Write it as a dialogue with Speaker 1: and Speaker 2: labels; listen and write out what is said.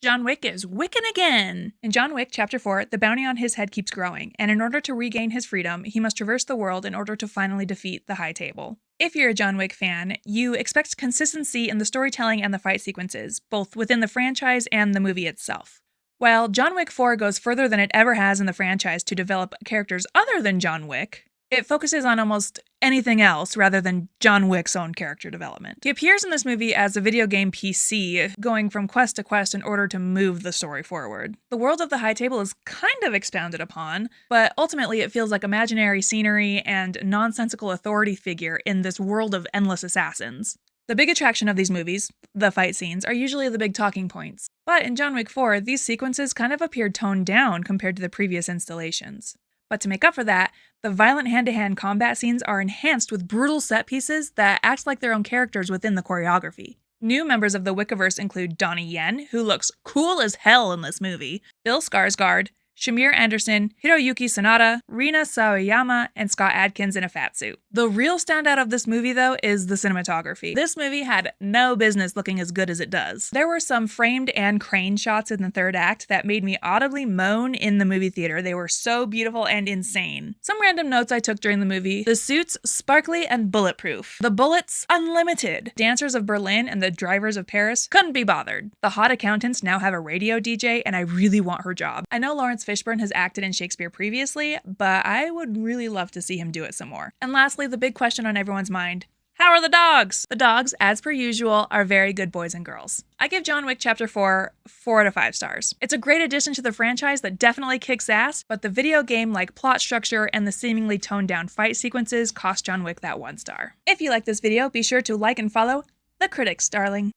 Speaker 1: John Wick is wicking again! In John Wick Chapter 4, the bounty on his head keeps growing, and in order to regain his freedom, he must traverse the world in order to finally defeat the High Table. If you're a John Wick fan, you expect consistency in the storytelling and the fight sequences, both within the franchise and the movie itself. While John Wick 4 goes further than it ever has in the franchise to develop characters other than John Wick, it focuses on almost anything else rather than John Wick's own character development. He appears in this movie as a video game PC, going from quest to quest in order to move the story forward. The world of the High Table is kind of expounded upon, but ultimately it feels like imaginary scenery and nonsensical authority figure in this world of endless assassins. The big attraction of these movies, the fight scenes, are usually the big talking points. But in John Wick 4, these sequences kind of appeared toned down compared to the previous installations. But to make up for that, the violent hand-to-hand combat scenes are enhanced with brutal set pieces that act like their own characters within the choreography. New members of the Wickiverse include Donnie Yen, who looks cool as hell in this movie, Bill Skarsgård, Shamir Anderson, Hiroyuki Sanada, Rina Sawayama, and Scott Adkins in a fat suit. The real standout of this movie, though, is the cinematography. This movie had no business looking as good as it does. There were some framed and crane shots in the third act that made me audibly moan in the movie theater. They were so beautiful and insane. Some random notes I took during the movie: the suits, sparkly and bulletproof. The bullets, unlimited. Dancers of Berlin and the drivers of Paris couldn't be bothered. The hot accountants now have a radio DJ, and I really want her job. I know Lawrence Fishburne has acted in Shakespeare previously, but I would really love to see him do it some more. And lastly, the big question on everyone's mind: how are the dogs? The dogs, as per usual, are very good boys and girls. I give John Wick Chapter 4 4 out of 5 stars. It's a great addition to the franchise that definitely kicks ass, but the video game-like plot structure and the seemingly toned-down fight sequences cost John Wick that 1 star. If you like this video, be sure to like and follow the critics, darling.